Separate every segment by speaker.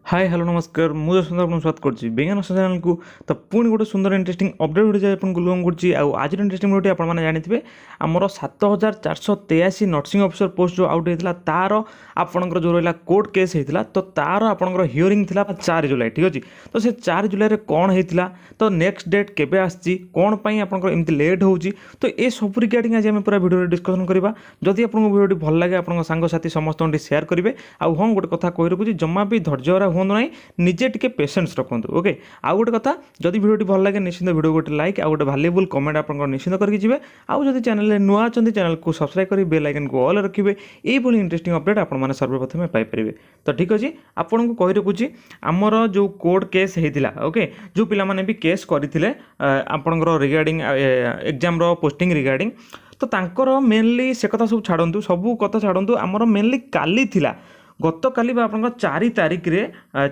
Speaker 1: Hi hello नमस्कार मुझे सुंदर आपको स्वागत करछि विज्ञान चैनल को। तो पुणी गोटे सुंदर इंटरेस्टिंग अपडेट वीडियो आपको लॉन्ग करछि आज इंटरेस्टिंग वीडियो आपण माने जानिथिबे हमर 7483 नर्सिंग ऑफिसर पोस्ट जो आउट हेतला तार आपनकर जो रहला कोर्ट केस हेतला तो तार आपनकर हियरिंग थिला 4 जुलाई ठीक अछि। तो से 4 जुलाई रे कोन हेतला तो नेक्स्ट डेट केबे आछि कोन पई आपनकर एमति लेट होउछि तो ए सब रिगार्डिंग आज हम पूरा वीडियो रे डिस्कशन करबा। जदि आपन वीडियो भल लागे आपन संग साथी समस्त शेयर करिवे आ हम गोटे कथा कहि रखुछि जम्मा भी धैर्य हूँ ना निजे टिके पेसेंस रखु ओके। आउ गोटे कथा जदि वीडियो भल लगे निश्चित वीडियो गोटे लाइक आ गोटे वैल्यूएबल कमेंट आप निश्चित करके जी। आउ जदि चैनल नुआ अच्छा चैनल को सब्सक्राइब कर बेल आइकन को ऑल रखिए ये इंटरेस्टिंग अपडेट आपने सर्वप्रथम पाइपर। तो ठीक अच्छे आपन को कही रखुच्छी आमर जो कोर्ट केस होता ओके जो पिला माने भी केस करते आपंकर रिगार्डिंग एग्जाम पोस्टिंग रिगार्डिंग तो तांकर मेनली से कथा सब छाड़ू सबू कथा छाड़ू आमर मेनली काली थिला गत काली आप 4 तारिख रे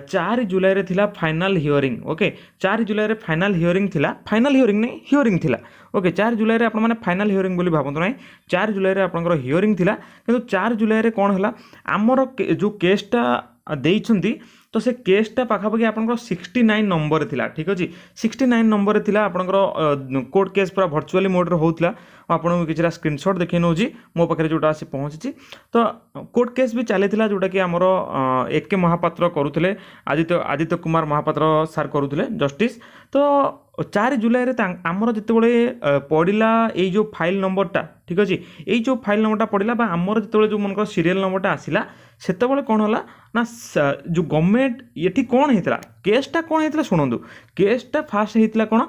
Speaker 1: 4 जुलाई रे थिला फाइनल हियरिंग ओके 4 जुलाई रे फाइनल हियरिंग थिला फाइनल हियरिंग नहीं हियरिंग थिला ओके 4 जुलाई रे आपण माने फाइनल हियरिंग बोली भाबंतु नहीं 4 जुलाई रे आपनकर हियरिंग थिला किंतु 4 जुलाई रे कोन हला आमर जो केसटा देइछंती तो से केसटा पाखापाखि आपनकर 69 नंबर थिला ठीक अछि 69 नंबर थिला आपनकर कोर्ट केस पूरा वर्चुअली मोड रे होउतला आपन किछरा स्क्रीनशॉट देखै नउजी मो पाखरे जोटा आसी पहुंची तो कोर्ट केस भी चलीथिला जोटा कि हमर एके महापात्र करूथिले आदित्य कुमार महापात्र सर करूथिले जस्टिस। तो 4 जुलाई रे आमर जितेबले पड़िला ये जो फाइल नंबरटा ठीक अच्छे ये जो फाइल नंबरटा पड़िला बा आमर जितेबले जो मनकर सीरियल नंबरटा आसिला सेतेबले कौन होला ना जो गवर्नमेंट ये कौन होता केसटा कौन होता शुणु केसटा फास्ट होता कौन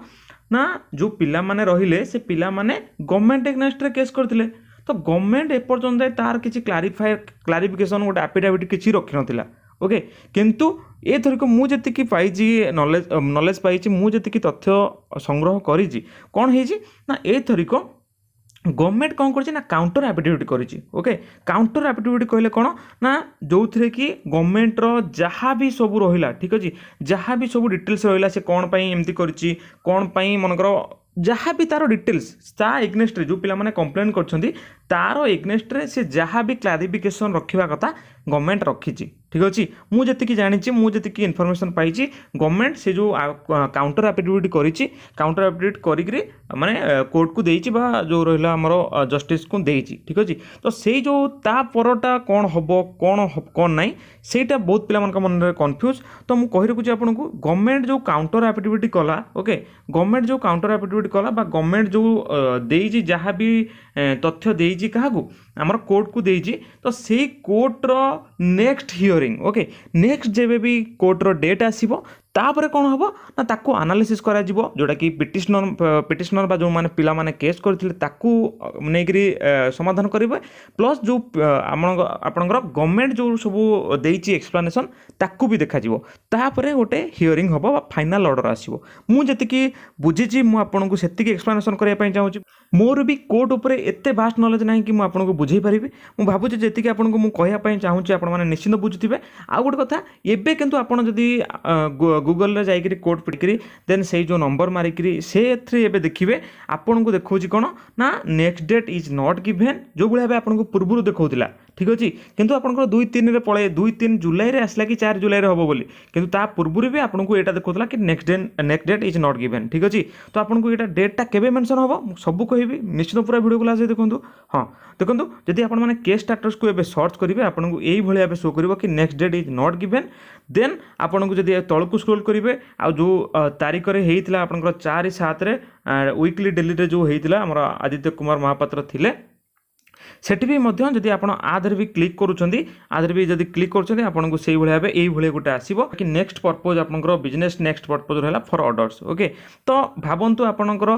Speaker 1: ना जो पिला माने रहिले से पिला माने गवर्नमेंट एग्नेस्ट रे केस करथिले तो गवर्नमेंट एपर्यंत तार किसी क्लारिफिकेशन गोटे एफिडेविट किसी रखी नथिला ओके। किंतु ए थरिक मुझे पाई नॉलेज पाई मुझे तथ्य संग्रह करी कौन है ना ए थरिक गवर्नमेंट कौन कर काउंटर एफिडेविट करी ओके। काउंटर एफिडेविट कहले कौन ना जो थे कि गवर्नमेंट जहाँ भी सब रहा ठीक अच्छे जहाँ भी सब डिटेल्स रहा से कौन पाई एमती करी कौन पाई मनकर जहाँ भी तार डिटेल्स ता एग्नेस्ट रे जो पिला माने कंप्लेन करछंती तार एग्नेस्ट रे से जहाँ भी क्लारिफिकेशन रखिबा कथा गवर्नमेंट रखीची ठीक अच्छे। मुझे जानी मुझे इनफॉरमेशन पाई गवर्नमेंट से जो काउंटर एफिडेविट करी काउंटर एफिडेविट करी माने कोर्ट को देइची बा जो रहिला हमरो जस्टिस को देइची ठीक अच्छे। तो से जो ता परटा कौन हबो कौन नहीं सेटा बहुत पिला मन मन कन्फ्यूज। तो मु कहि रखुची आपन को गवर्नमेंट जो काउंटर एफिडेविट कला ओके गवर्नमेंट जो काउंटर एफिडेविट कला बा गवर्नमेंट जो देइची जहाँ भी तथ्य देइची काहाकू आमर कोर्ट को देइची तो से कोर्ट रो नेक्स्ट हियरिंग ओके नेक्स्ट जेबे भी कोर्ट रो डेट आसीबो तापर कौन हम ना ताकू एनालिसिस करा जिवो जोटा कि पिटिशनर बा जो माने पिला माने केस करथिले ताकू नेगरी समाधान करिवे प्लस जो आपनकर गवर्नमेंट जो सब देइची एक्सप्लेनेशन ताकू भी देखा जिवो तापर गोटे हियरिंग हबो बा फाइनल ऑर्डर आसीबो। मु जतिकी बुझिची मु आपनको सेतिकी एक्सप्लेनेशन करिया पई चाहूची मोर भी कोर्ट ऊपर एते वास्ट नॉलेज नाही कि मु आपनको बुझेई परिबी मु भाबुची जेतिकी आपनको मु कहिया पई चाहूची आपण माने निश्चित बुझुथिबे। आ गोटे कथा एबे किंतु आपण जदी गूगल रे जाइकरी कोड पिटकरी देन से जो नंबर मारिकरी से थ्री एबे देखिबे आपन को देखौची कोन ना next date is not given जो बुला आपन को पूर्व देखौतिला ठीक अछि किंतु आपन को 2-3 रे पळे 2-3 जुलाई रे आसला कि 4 जुलाई रे हबो बोली किंतु ता पूर्व भी आपन को एटा देखौतला कि next date is not given ठीक अछि। तो आपन को एटा डेटटा केबे मेंशन हबो सब कहबी निश्चित पूरा वीडियो क्लास देखंतु हां देखंतु जदि आपन माने केस स्टेटस को एबे सर्च करिवे आपन को एई भलिया एबे शो करिवो कि next date is not given then आपन को जदि तळकु स्क्रॉल करिवे आ जो तारीख रे हेइतला आपन 4/7 रे वीकली डेली रे जो हेइतला हमर आदित्य कुमार महापात्र थिले सेठी भी मध्य जदि आपण आधर भी क्लिक करूछंती आधर भी जदि क्लिक करूछंती आपण को सेही भलिया एई भलिया गोटे आसीबो कि नेक्स्ट पर्पस आपनकर बिजनेस नेक्स्ट पर्पस रहला फॉर ऑर्डर्स ओके। तो भाबंतु आपनकर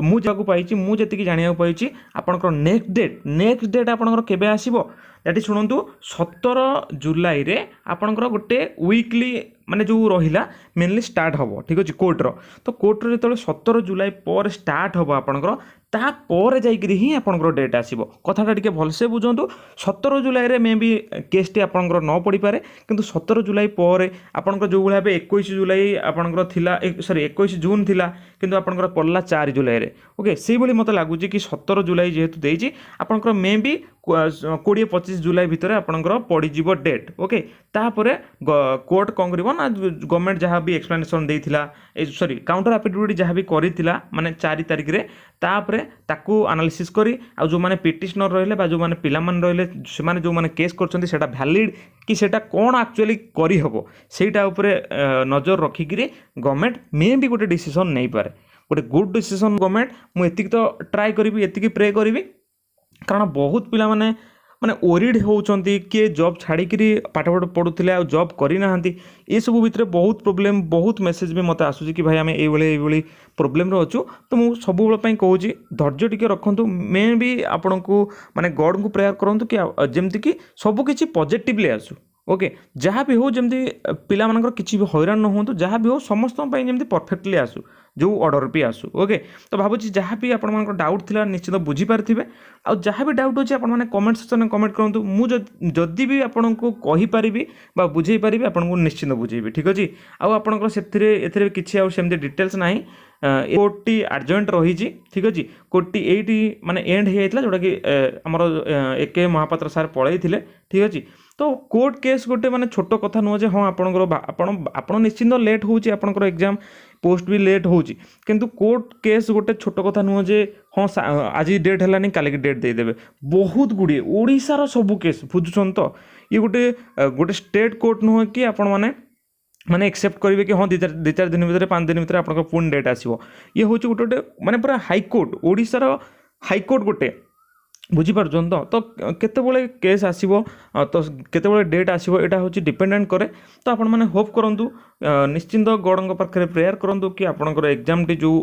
Speaker 1: मु जाकू पाइची मु जतिकी जानिया पाइची आपनकर नेक्स्ट डेट आपनकर केबे आसीबो दैट इज शुणु 17 जुलाई रे आपनकर गोटे वीकली माने जो रहिला मेनली स्टार्ट हबो ठीक अछि कोर्ट रो। तो कोर्ट रो जतले 17 जुलाई पर स्टार्ट हबो आपनकर तापर जाइकरी ही आपंकर डेट आसो कथाटा टी भलसे बुझंतु 17 जुलाई मे भी केसटी आपंकर न पड़ पारे किंतु 17 जुलाई पर आपंकर जो भाई 21 जुलाई आपंकर थिला सॉरी 21 जून थिला किंतु आपंकर पड़ला 4 जुलाई रे ओके से भली मते लागुची कि 17 जुलाई जेहेतु देइची आपंकर मे भी 20-25 जुलाई भितर आपंकर पड़ीजिव डेट ओके तापर कोर्ट कौन कर गवर्नमेंट जहाँ भी एक्सप्लेनेशन देइथिला सॉरी काउंटर एफिडेविट जहाँ भी करिथिला माने 4 तारिख रे तापर ताकू एनालिसिस करी आ जो माने पिटिशनर रहले बा जो माने पिला मान रहले से माने जो माने केस करछन्ती सेटा वैलिड कि सेटा कोन एक्चुअली करी हबो सेटा ऊपर नजर रखी कि गवर्नमेंट मे भी गोटे डिसीजन नहीं पारे गोटे गुड डिसीजन गवर्नमेंट मु एतिक तो ट्राई करी एतिक प्रे करी कारण बहुत पिला माने माने ओरिड होउचंती किए जॉब छाड़िकी पाठ पढ़ुले आ जॉब करना ये सब भितर बहुत प्रोब्लेम बहुत मेसेज भी मत आसूँ कि भाई आम ये प्रोब्लेम अच्छु तो मुझे सब कहूँ धैर्य टिके रखु मे भी आपण को माने गॉड को प्रेयर करूँ कि जमती कि सबकि पॉजिटिवली आसू ओके जहाँ भी हो जमी पिला मानकर किसी भी हैरान न हो जहाँ भी हो समस्त जमी परफेक्टली आसू जो ऑर्डर भी आसू ओके तो भावुँ जहाँ भी आप डाउट थिला निश्चित बुझीपारे आ जहाँ भी डाउट अच्छे आपने कमेंट सेक्शन में कमेंट करूँ मुझे भी आपन को कहीपरि बुझे पारि आपको निश्चित बुझेबी ठीक अच्छे आपंकर से किसी आमती डिटेल्स ना कोर्टी आर्जेंट रही ठीक अच्छे कोर्टी ये माने एंड हो जाता जोटा कि आमर AK महापात्र सार पलई थे ठीक अच्छे तो कोर्ट केस गोटे माने छोट कथा नुह जे हाँ आपन निश्चिंत लेट होउची आपनकर एग्जाम पोस्ट भी लेट होउची किंतु कोर्ट केस गोटे छोट कथा नुह जे हाँ आज डेट है काली डेट देदेवे बहुत गुड़िए ओडिशार सबू केस बुझुछन तो ये गोटे स्टेट कोर्ट नुह कि आपण माने एक्सेप्ट करेंगे कि हाँ 2-4 दिन भितर 5 दिन भितर आपन पुणी डेट आसो ये हूँ गोटे माने पूरा हाईकोर्ट ओडिशार हाईकोर्ट गोटे बुझीपार्छन तो केतेबेले केस आसीबो तो केतेबेले डेट आसीबो एटा होची डिपेंडेंट करे तो आपण माने होप करंतु निश्चिंत गॉड पाखे प्रेयर करंतु कि आपनकर एग्जाम टी जो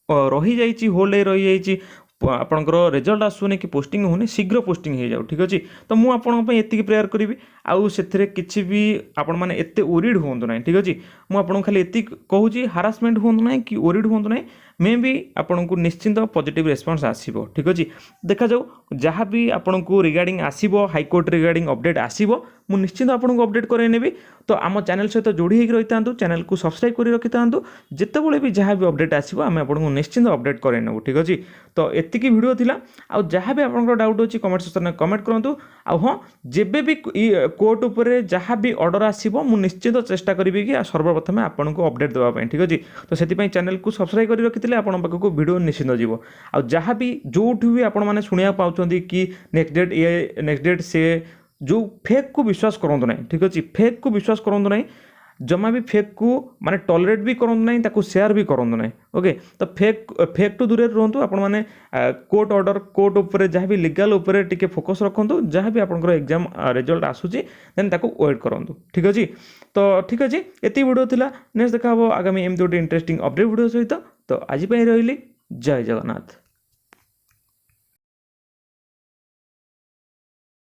Speaker 1: रही जाइए होल्ड रही जाइए आपंकर रिजल्ट आसुनी कि पोस्टिंग होनी शीघ्र पोस्टिंग हो जाऊ ठीक अच्छे तो मुझे ये प्रेयर करी आउ से किसी भी आपण मैंने एत ओरिड हूँ ना ठीक अच्छे मुझे खाली ये कहूँ हारासमेंट हूँ ना कि ओरिड हूँ ना मे भी आपन को निश्चिंत पॉजिटिव रेस्पॉन्स आसीबो ठीक अच्छे देखा जाऊ जहाँ भी आपन को रिगार्डिंग आसीबो हाईकोर्ट रिगार्डिंग अपडेट आसीबो मु निश्चिंत आपन को अपडेट करे नेबी तो आम चैनल सहित जोड़ी होकर रही था चैनल को सब्सक्राइब कर रखी था जितेबाला भी जहाँ भी अपडेट आसीबो आम आपन को निश्चिंत अपडेट करे नेबु ठीक अच्छे तो एतिकी वीडियो थिला आ जहाँ भी आपन डाउट अच्छी कमेंट सेक्शन में कमेंट करूँ आ हाँ जेबे भी कोर्ट उपर जहाँ भी ऑर्डर आसीबो मु निश्चित चेष्टा करी कि सर्वप्रथम आपन को अपडेट देवाई ठीक अच्छे तो से चैनल को सब्सक्राइब कर रखी आपण पाखक वीडियो निश्चित जीव आ जहाँ भी जो भी आपण मैंने शुणा पाँच कि नेक्स्ट डेट से जो फेक को विश्वास करूँ ना ठीक अच्छे फेक को विश्वास करूँ ना जमा भी फेक को माने टॉलरेट भी करूँ ना ताको शेयर भी करूँ ना ओके तो फेक टू दूर रुहतु आपण मैंने कोर्ट ऑर्डर कोर्ट उपर जहाँ भी लीगल उपर टिके फोकस रखु जहाँ भी आपंकर एग्जाम रिजल्ट आसूची देन ताको वेट करूँ ठीक अच्छे तो ठीक अच्छे ये वीडियो थिला नेक्स्ट देखा आगामी एमती गोटे इंटरेस्टिंग अपडेट वीडियो सहित तो आज रही जय जगन्नाथ।